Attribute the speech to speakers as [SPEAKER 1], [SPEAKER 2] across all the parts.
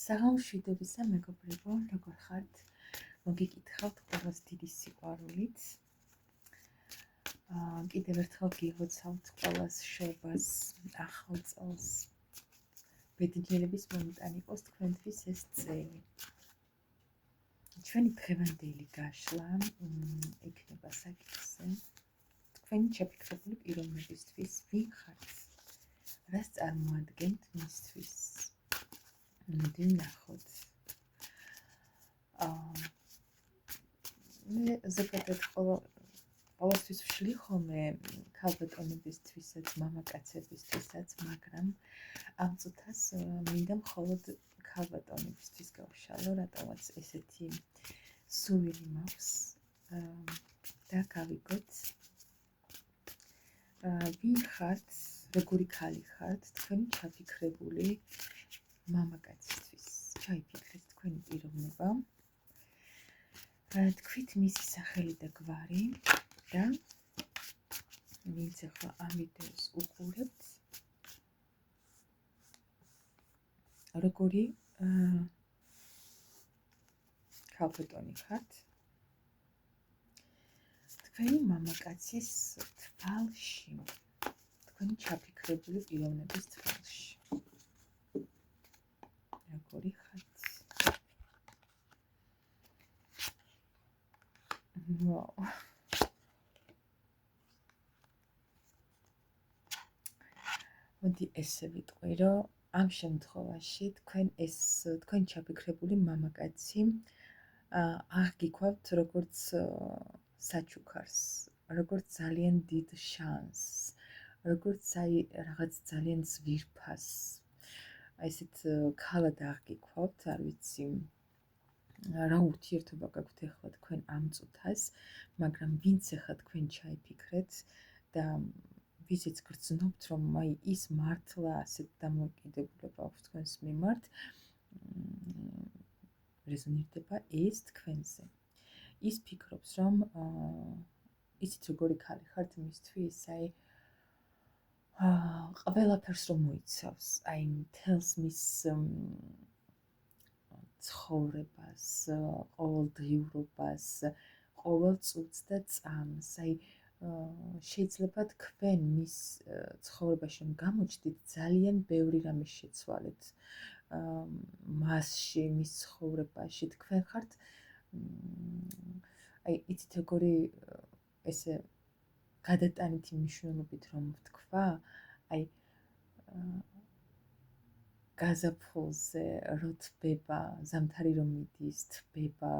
[SPEAKER 1] საღამშვიდობისა მეგობრებო, როგორ ხართ? მოგიკითხავთ ყველას დიდი სიყვარულით. კიდევ ერთხელ გილოცავთ ყველას შობას, ახალ წელს. ბედნიერების მომტანი იყოს თქვენთვის ეს წელი. ჩვენი დღევანდელი გაშლა იქნება საკითხზე. თქვენი ჩაფიქრებული პიროვნებისთვის ვინ ხართ? რას წარმოადგენთ მისთვის? მოდი ვნახოთ. მე ზოგადად ყოველთვის ვშლი ხოლმე ქალბატონებისთვისაც, მამაკაცებისთვისაც, მაგრამ ამ წუთას მინდა მხოლოდ ქალბატონებისთვის გავშალო, რატომაც ესეთი სურვილი მაქვს და გავიგოთ ვინ ხართ, როგორი ქალი ხართ თქვენი ჩაფიქრებული მამაკაცისთვის. ჩაიფიქრეთ თქვენი პიროვნება, თქვით მისი სახელი და გვარი და ვინც ახლა ამ ვიდეოს უყურებთ, როგორი ქალბატონი ხართ თქვენი მამაკაცის თვალში, თქვენი ჩაფიქრებული პიროვნების თვალში. როგორი ხართ? მოდი ესე ვიტყვი, რომ ამ შემთხვევაში თქვენ ჩაფიქრებული მამაკაცი აღგიქვავთ როგორც საჩუქარს, როგორც ძალიან დიდ შანსს, როგორც რაღაც ძალიან ძვირფას. ესეთ ქალად აღგიქვავთ, არ ვიცი რა ურთიერთობა გაქვთ ახლა თქვენ ამ წუთას, მაგრამ ვინც ახლა თქვენ ჩაიფიქრეთ და ვიზიც გრძნობთ, რომ ის მართლა ასეთ დამოკიდებულება აქვს თქვენს მიმართ, რეზონირდება ეს თქვენზე. ის ფიქრობს, რომ იცით როგორი ქალი ხართ მისთვის, ყველაფერს რომ მოიცავს, მთელს მის ცხოვრებას, ყოველდღიურობას, ყოველ წუთს და წამს. შეიძლება თქვენ მის ცხოვრებაში რომ გამოჩნდით, ძალიან ბევრი რამე შეცვალეთ მასში, მის ცხოვრებაში. თქვენ ხართ იცით როგორი ესე გადატანითი მნიშვნელობით რომ ვთქვა, გაზაფხულზე რო თბება, ზამთარი რომ მიდის, თბება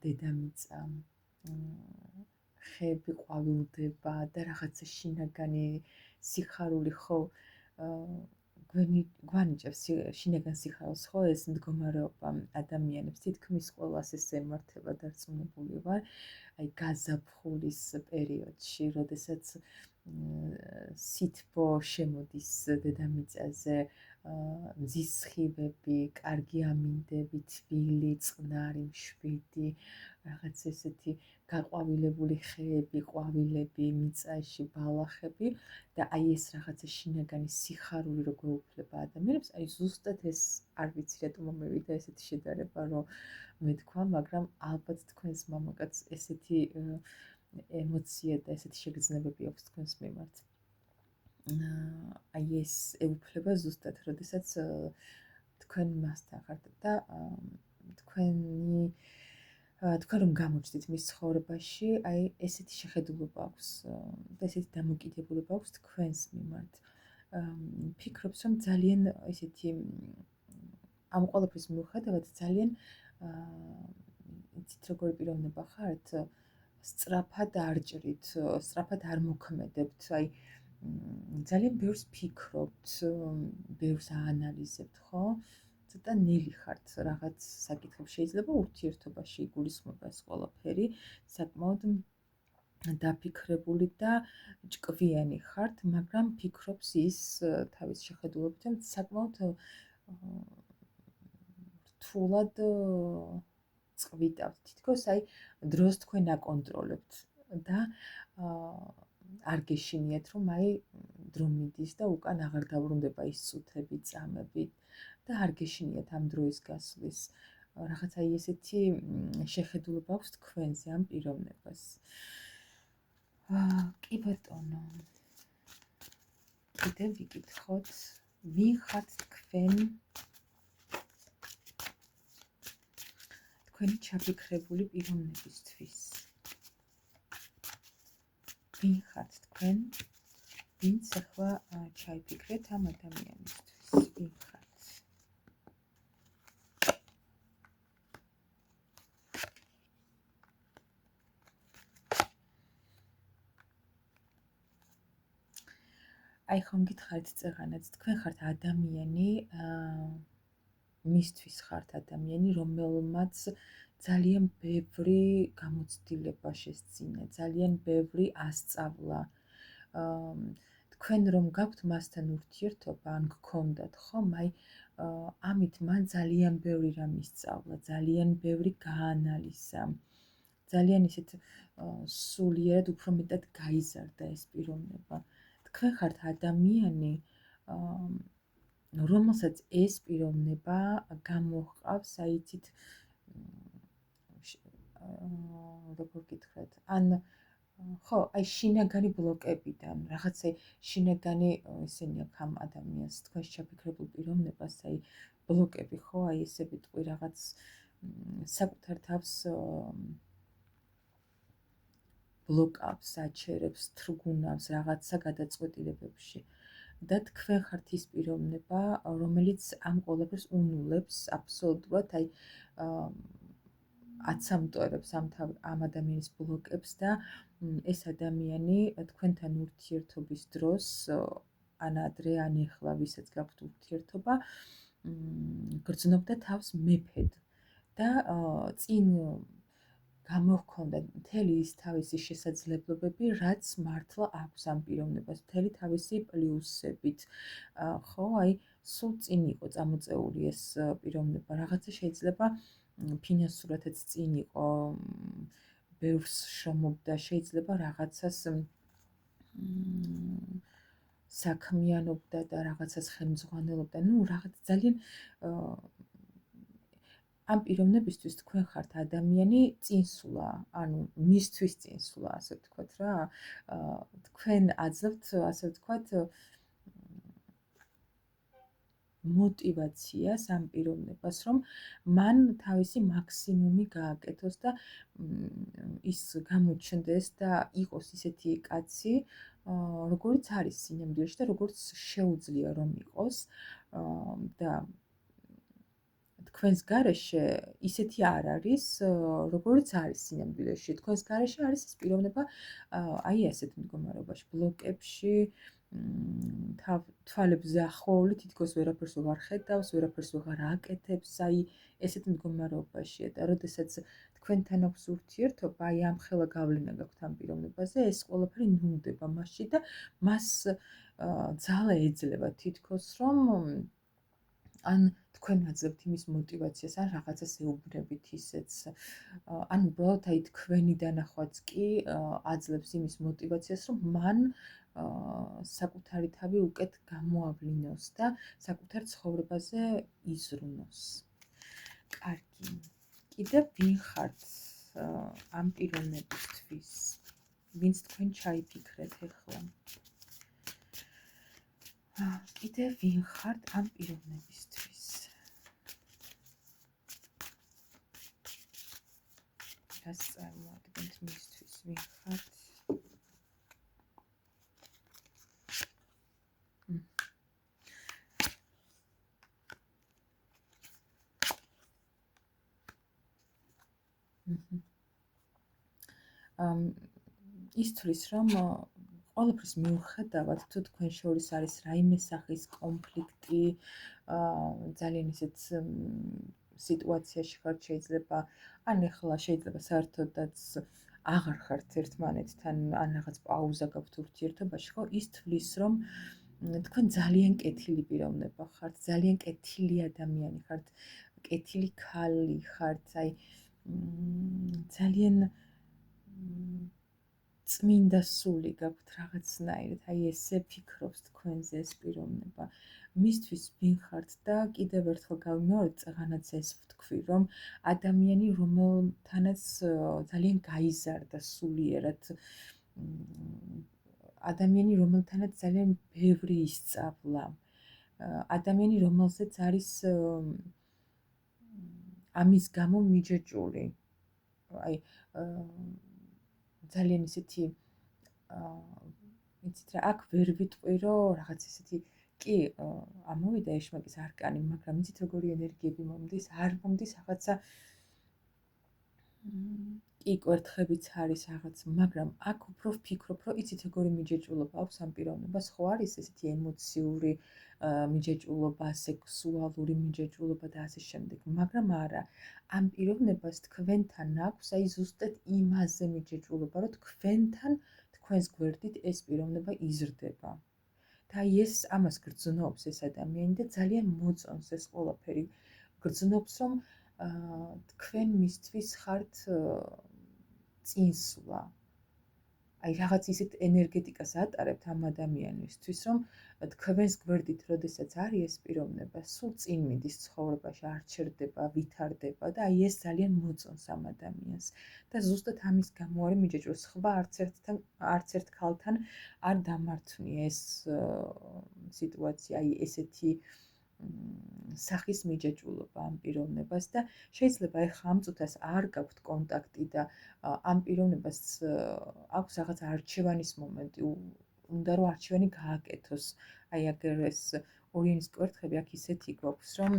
[SPEAKER 1] დედამიწა, ხეები ყვავილდება და რაღაცა შინაგანი სიხარული ხო გვანიჭებს შინაგან სიხარულს, ხო ეს მდგომარეობა ადამიანებს თითქმის ყველას ეს ემართება, დარწმუნებული ვარ. გაზაფხულის პერიოდში, როდესაც სითბო შემოდის დედამიწაზე, მზის სხივები, კარგი ამინდები, თბილი, წყნარი, მშვიდი, რაღაც ესეთი გაყვავილებული ხეები, ყვავილები, მიწაში, ბალახები და ეს რაღაცა შინაგანი სიხარული რო გვეუფლება ადამიანებს, ზუსტად ეს არ ვიცი რატომ მომევიდა ესეთი შედარება, რომ მეთქვა, მაგრამ ალბათ თქვენს მამაკაცს ესეთი ემოცია და ესეთი შეგრძნებები აქვს თქვენს მიმართ. ეს ეუფლება ზუსტად, როდესაც თქვენ მასთან ხართ და თქვენ რომ გამოჩნდით მის ცხოვრებაში, ესეთი შეხედულობა აქვს და ესეთი დამოკიდებულება აქვს თქვენს მიმართ. ფიქრობს, რომ ძალიან ესეთი ამ ყველაფრის მიუხედავად ძალიან იცით როგორი პიროვნება ხართ, სწრაფად არ ჭრით, სწრაფად არ მოქმედებთ, ძალიან ბევრს ფიქრობთ, ბევრს აანალიზებთ, ხო? ცოტა ნელი ხართ რაღაც საკითხებში, შეიძლება ურთიერთობაში იგულისხმება ეს ყველაფერი, საკმაოდ დაფიქრებული და ჭკვიანი ხართ, მაგრამ ფიქრობს ის თავის შეხედულებით, საკმაოდ რთულად წვიტავთ, თითქოს დროს თქვენ აკონტროლებთ და არ გეშინიათ, რომ დრო მიდის და უკან აღარ დავრუნდება ის წუთები, წამები და არ გეშინიათ ამ დროის გასვლის. რაღაც აი ესეთი შეხედულება აქვს თქვენზე ამ პიროვნებას. კი ბატონო. კიდევ ვიკითხოთ, ვინ ხართ თქვენ? თქვენი ჩაფიქრებული პიროვნებისთვის. ვინ ხართ თქვენ? ვინც ახლა ჩაიფიქრეთ ამ ადამიანისთვის. ვინ ხართ? აი ხომ გითხარით წეღანაც, თქვენ ხართ ადამიანი, მისთვის ხართ ადამიანი, რომელმაც ძალიან ბევრი გამოცდილება შესწინა, ძალიან ბევრი ასწავლა. თქვენ რომ გაქვთ მასთან ურთიერთობა, ან გქონდათ ხომ, აი ამით მან ძალიან ბევრი რამ ისწავლა, ძალიან ბევრი გაანალიზა. ძალიან ისეთ სულიერად უფრო მეტად გაიზარდა ეს პიროვნება. თქვენ ხართ ადამიანი, რომელსაც ეს პიროვნება გამოჰყავს, აი იცით, როგორ გითხრათ, ან ხო, აი შინაგანი ბლოკებიდან, რაღაცა შინაგანი ისინი აქვს ამ ადამიანს, თქვენს ჩაფიქრებულ პიროვნებას, აი ბლოკები, ხო, აი ესე ვიტყვი, რაღაც საკუთარ თავს ბლოკავს, აჩერებს, თრგუნავს რაღაცა გადაწყვეტილებებში. და თქვენ ხართ ის პიროვნება, რომელიც ამ ყველაფერს უნულებს აბსოლუტურად, აი აცამტოებებს ამ ადამიანის ბლოკებს და ეს ადამიანი თქვენთან ურთიერთობის დროს, ან ადრე, ან ეხლა, ვისაც გაქვთ ურთიერთობა, გრძნობდა თავს მეფედ და წინ გამოჰქონდა მთელი ის თავისი შესაძლებლობები, რაც მართლა აქვს ამ პიროვნებას, მთელი თავისი პლუსებით. ხო, აი, სულ წინ იყო წამოწეული ეს პიროვნება, რაღაცა შეიძლება ფინანსურათაც წინ იყო, ბევრს შრომობდა, შეიძლება რაღაცას საქმიანობდა და რაღაცას ხელმძღვანელობდა, ნუ რაღაც ძალიან ამ პიროვნებისთვის თქვენ ხართ ადამიანი წინსვლა, ანუ მისთვის წინსვლა, ასე ვთქვათ რა. თქვენ აძლევთ, ასე ვთქვათ, мотивაციას ამ პიროვნებას, რომ მან თავისი მაქსიმუმი გააკეთოს და ის გამოჩნდეს და იყოს ისეთი კაცი, როგორც არის სინამდვილეში და როგორც შეუძლია რომ იყოს და თქვენს გარეშე ისეთი არ არის, როგორც არის სინამდვილეში. თქვენს გარეშე არის ეს პიროვნება აი ასეთ მდგომარეობაში, ბლოკებში, თვალებზე ახვეული, თითქოს ვერაფერს ვეღარ ხედავს, ვერაფერს ვეღარ აკეთებს, აი ესეთ მდგომარეობაშია და როდესაც თქვენთან აქვს ურთიერთობა, აი ამ ხელა გავლენა გაქვთ ამ პიროვნებაზე, ეს ყველაფერი ნულდება მასში და მას ძალა ეძლევა თითქოს, რომ ან თქვენ აძლევთ იმის мотивაციას, ან რაღაცას ეუბნებით ისეც, ან უბრალოდ აი თქვენი დანახვაც კი აძლევს იმის мотивაციას, რომ მან საკუთარი თავი უკეთ გამოავლინოს და საკუთარ ცხოვრებაზე იზრუნოს. კარგი. კიდევ ვინ ხართ ამ პიროვნებისთვის? ვინც თქვენ ჩაიფიქრეთ ახლა? კიდევ ვინ ხართ ამ პიროვნებისთვის? რას წარმოადგენთ მისთვის? ვინ ხართ? ის თვლის, რომ ყველაფრის მიუხედავად, თუ თქვენ შორის არის რაიმე სახის კონფლიქტი, ძალიან ისეთ სიტუაციაში ხართ, შეიძლება, ან ეხლა შეიძლება საერთოდაც აღარ ხართ ერთმანეთთან, ან რაღაც პაუზა გაქვთ ურთიერთობაში, ხო, ის თვლის, რომ თქვენ ძალიან კეთილი პიროვნება ხართ, ძალიან კეთილი ადამიანი ხართ, კეთილი ქალი ხართ, აი ძალიან წმინდა სული გაქვთ რაღაცნაირად, აი ესე ფიქრობს თქვენზე ეს პიროვნება. მისთვის ვინ ხართ და კიდევ ერთხელ გავიმეორებ წაღანაც ეს ვთქვი, რომ ადამიანი, რომელთანაც ძალიან გაიზარდა სულიერად, ადამიანი, რომელთანაც ძალიან ბევრი ისწავლა, ადამიანი, რომელზეც არის ამის გამო მიჯეჭული, აი ძალიან ისეთი იცით რა, აქ ვერ ვიტყვი, რომ რაღაც ისეთი კი ამოვიდა ეშმაკის არკანი, მაგრამ იცით როგორი ენერგიები მომდის, არ მომდის რაღაცა კი კვერთხებიც არის რაღაც, მაგრამ აქ უფრო ვფიქრობ, რომ იცით როგორი მიჯეჭულობა აქვს ამ პიროვნებას, ხო არის ესეთი ემოციური მიჯეჭულობა, სექსუალური მიჯეჭულობა და ასე შემდეგ, მაგრამ არა, ამ პიროვნებას თქვენთან აქვს აი ზუსტად იმაზე მიჯეჭულობა, რომ თქვენს გვერდით ეს პიროვნება იზრდება. და აი ეს ამას გრძნობს ეს ადამიანი და ძალიან მოწონს ეს ყველაფერი. გრძნობს, რომ თქვენ მისთვის ხართ წინსვლა. აი რაღაც ისეთ ენერგეტიკას ატარებთ ამ ადამიანისთვის, რომ თქვენს გვერდით, როდესაც არის ეს პიროვნება, სულ წინ მიდის ცხოვრებაში, არ ჩერდება, ვითარდება და აი ეს ძალიან მოწონს ამ ადამიანს. და ზუსტად ამის გამო არის მიჯეჭვული. სხვა არც ერთ ქალთან არ დამართვნია ეს სიტუაცია, აი ესეთი სახის მიჯეჭულობა ამ პიროვნებას და შეიძლება ეხლა ამ წუთას არ გაქვთ კონტაქტი და ამ პიროვნებას აქვს რაღაც არჩევანის მომენტი, უნდა რომ არჩევანი გააკეთოს. აი აგერ ეს ორიანის კვერთხები აქ ისეთი გვაქვს, რომ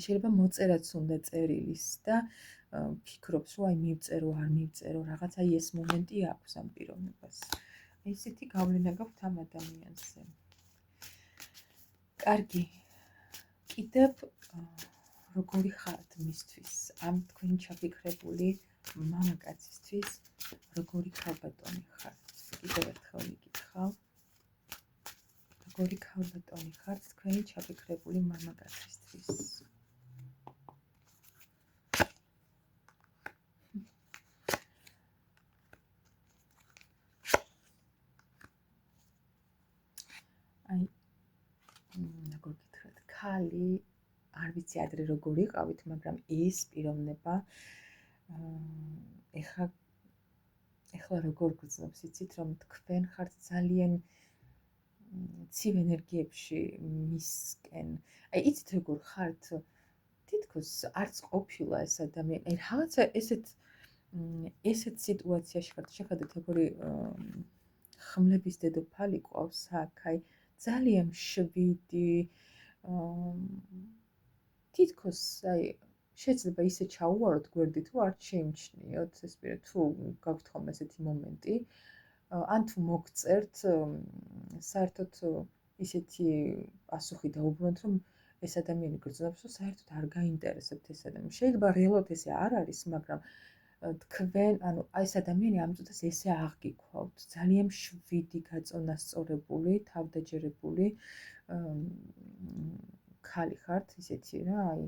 [SPEAKER 1] შეიძლება მოწერაც უნდა წერილის და ფიქრობს, რომ აი მივწერო, არ მივწერო, რაღაც აი ეს მომენტი აქვს ამ პიროვნებას. აი ესეთი გავლენა გაქვთ ამ ადამიანზე. კარგი. კიდევ როგორი ხართ მისთვის, ამ თქვენი ჩაფიქრებული მამაკაცისთვის, როგორი ქალბატონი ხართ? კიდევ ერთხელ მიკითხავ. როგორი ქალბატონი ხართ თქვენი ჩაფიქრებული მამაკაცისთვის? აი როგორ გითხრათ, ქალი არ ვიცი ადრე როგორ იყავით, მაგრამ ეს პიროვნება ეხლა როგორ გრძნობს, იცით, რომ თქვენ ხართ ძალიან ცივ ენერგიებში მისკენ. აი იცით როგორ ხართ, თითქოს არც ყოფილა ეს ადამიანი, აი რაღაცა ესეთ სიტუაციაში ხართ, შეხედეთ როგორი ხმლების დედოფალი ყავს აქ, აი ძალიან შვიდი, თითქოს აი შეიძლება ისე ჩაუვაროთ გვერდით, რომ არ შეიმჩნიოთ ეს პირი, თუ გაქვთ ხომ ესეთი მომენტი, ან თუ მოგწერთ, საერთოდ ისეთი პასუხი დაუბრუნოთ, რომ ეს ადამიანი გრძნობს, რომ საერთოდ არ გაინტერესებთ ეს ადამიანი. შეიძლება რეალურად ესე არ არის, მაგრამ თქვენ, ანუ აი ეს ადამიანი ამ წუთას ესე აღგიქვავთ, ძალიან შვიდი, გაწონასწორებული, თავდაჯერებული ქალი ხართ, ისეთი რა, აი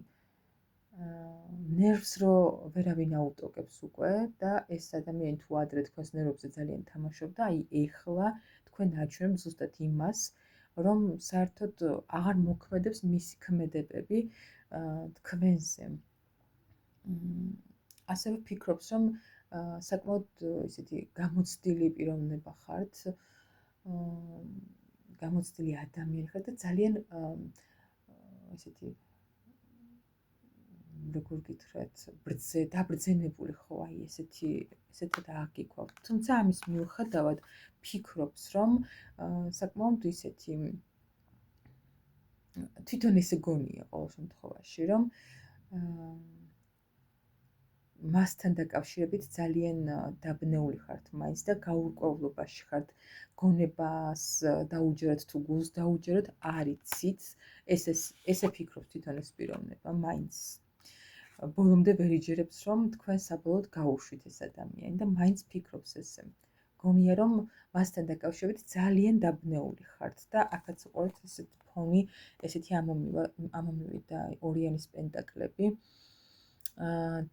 [SPEAKER 1] ნერვს რო ვერავინ აუტოკებს უკვე და ეს ადამიანი თუ ადრე თქვენს ნერვებზე ძალიან თამაშობდა, აი ეხლა თქვენ აჩვენებთ ზუსტად იმას, რომ საერთოდ აღარ მოქმედებს მისი ქმედებები თქვენზე. ასევე ვფიქრობ, რომ საკმაოდ ისეთი გამოცდილი პიროვნება ხართ, გამოცდილი ადამიანი ხართ და ძალიან ესეთი როგორ გითხრათ, დაბრძენებული ხო, აი ესეთად აღგიქვავთ. თუმცა ამის მიუხედავად ფიქრობს, რომ საკმაოდ ისეთი თვითონ ესე გონია ყოველ შემთხვევაში, რომ მასთან დაკავშირებით ძალიან დაბნეული ხართ მაინც და გაურკვევლობაში ხართ, გონებას დაუჯეროთ თუ გულს დაუჯეროთ, არ იცით, ესე ფიქრობს თვითონ ეს პიროვნება მაინც. ბოლომდე ვერ იჯერებს, რომ თქვენ საბოლოოდ გაუშვით ეს ადამიანი და მაინც ფიქრობს ესე. გონია, რომ მასთან დაკავშირებით ძალიან დაბნეული ხართ და აქაც უყურეთ ესეთი ფონი, ესეთი ამომივი და ორიანის პენტაკლები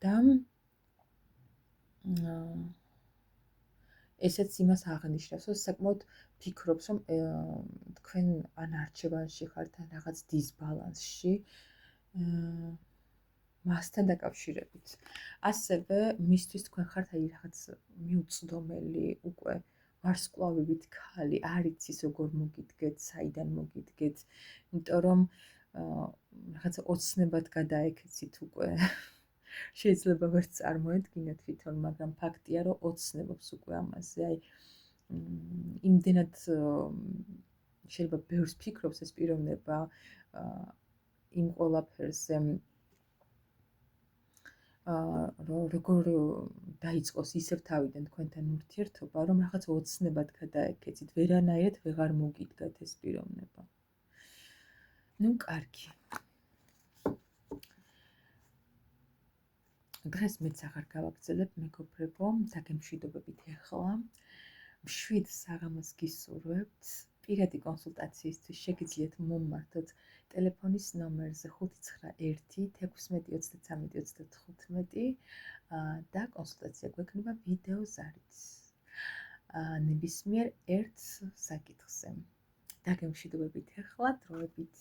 [SPEAKER 1] და ესეც იმას აღნიშნავს, რომ საკმაოდ ფიქრობს, რომ თქვენ ან არჩევანში ხართ, ან რაღაც დისბალანსში, მასთან დაკავშირებით. ასევე მისთვის თქვენ ხართ აი რაღაც მიუწვდომელი, უკვე ვარსკვლავებით ქალი, არ იცის როგორ მოგიდგეთ, საიდან მოგიდგეთ, იმიტომ რომ რაღაცა ოცნებად გადაეკეცით უკვე. შეიძლება ვერ წარმოედგინოთ თვითონ, მაგრამ ფაქტია, რომ ოცნებობს უკვე ამაზე. აი იმდენად შეიძლება ბევრს ფიქრობს ეს პიროვნება იმ ყველაფერზე, როგორ დაიწყოს ისევ თავიდან თქვენთან ურთიერთობა, რომ რაღაც ოცნებად გადაეკეცით, ვერანაირად ვეღარ მოგიდგათ ეს პიროვნება. ნუ კარგი. დღეს მეც აღარ გავაგრძელებ, მეგობრებო, დაგემშვიდობებით ახლა. მშვიდ საღამოს გისურვებთ. პირადი კონსულტაციისთვის შეგიძლიათ მომმართოთ ტელეფონის ნომერზე 591-16-23-35 და კონსულტაცია გვექნება ვიდეო ზარით. ნებისმიერ ერთ საკითხზე. დაგემშვიდობებით ახლა, დროებით.